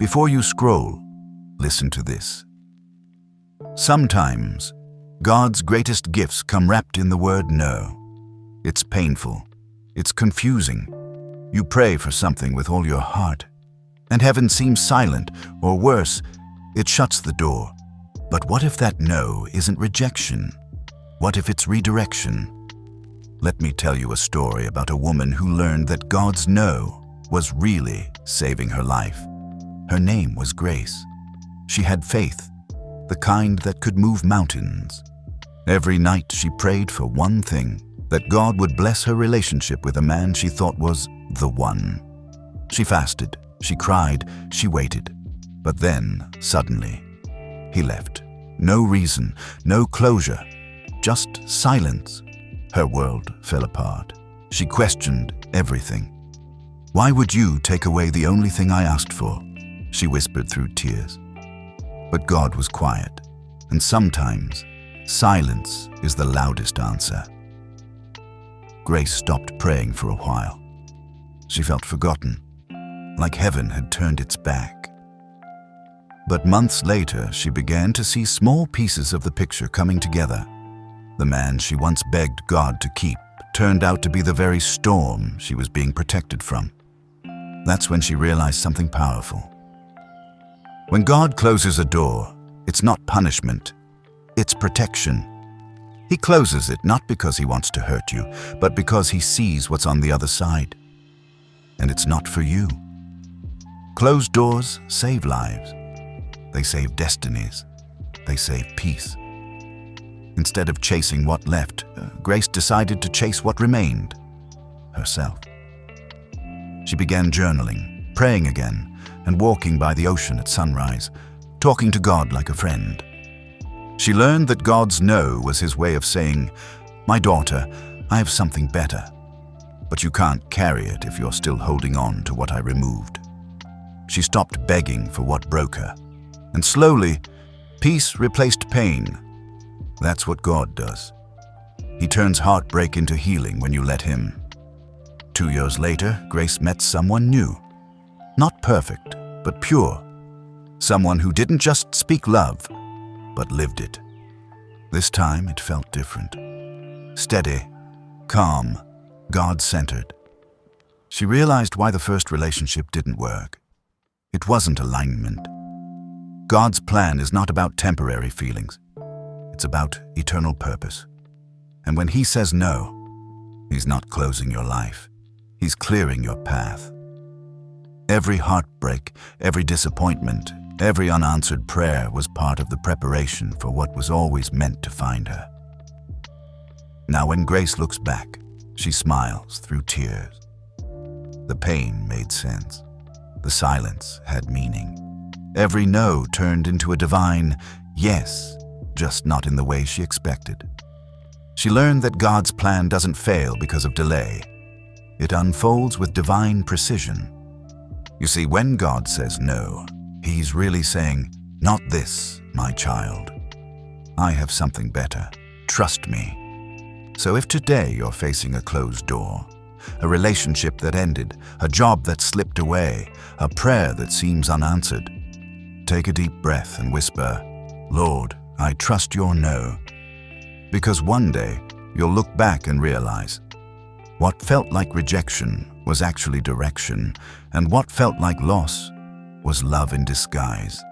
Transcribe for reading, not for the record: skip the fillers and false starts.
Before you scroll, listen to this. Sometimes, God's greatest gifts come wrapped in the word no. It's painful. It's confusing. You pray for something with all your heart, and heaven seems silent, or worse, it shuts the door. But what if that no isn't rejection? What if it's redirection? Let me tell you a story about a woman who learned that God's no was really saving her life. Her name was Grace. She had faith, the kind that could move mountains. Every night she prayed for one thing, that God would bless her relationship with a man she thought was the one. She fasted, she cried, she waited. But then, suddenly, he left. No reason, no closure, just silence. Her world fell apart. She questioned everything. "Why would you take away the only thing I asked for?" she whispered through tears. But God was quiet, and sometimes silence is the loudest answer. Grace stopped praying for a while. She felt forgotten, like heaven had turned its back. But months later, she began to see small pieces of the picture coming together. The man she once begged God to keep turned out to be the very storm she was being protected from. That's when she realized something powerful. When God closes a door, it's not punishment, it's protection. He closes it not because he wants to hurt you, but because he sees what's on the other side. And it's not for you. Closed doors save lives. They save destinies. They save peace. Instead of chasing what left, Grace decided to chase what remained, herself. She began journaling, praying again, and walking by the ocean at sunrise, talking to God like a friend. She learned that God's no was his way of saying, "My daughter, I have something better, but you can't carry it if you're still holding on to what I removed." She stopped begging for what broke her, and slowly, peace replaced pain. That's what God does. He turns heartbreak into healing when you let him. 2 years later, Grace met someone new. Not perfect, but pure. Someone who didn't just speak love, but lived it. This time it felt different. Steady, calm, God-centered. She realized why the first relationship didn't work. It wasn't alignment. God's plan is not about temporary feelings. It's about eternal purpose. And when he says no, he's not closing your life. He's clearing your path. Every heartbreak, every disappointment, every unanswered prayer was part of the preparation for what was always meant to find her. Now when Grace looks back, she smiles through tears. The pain made sense. The silence had meaning. Every no turned into a divine yes, just not in the way she expected. She learned that God's plan doesn't fail because of delay. It unfolds with divine precision. You see, when God says no, he's really saying, "Not this, my child. I have something better. Trust me." So if today you're facing a closed door, a relationship that ended, a job that slipped away, a prayer that seems unanswered, take a deep breath and whisper, "Lord, I trust your no." Because one day you'll look back and realize what felt like rejection was actually direction, and what felt like loss was love in disguise.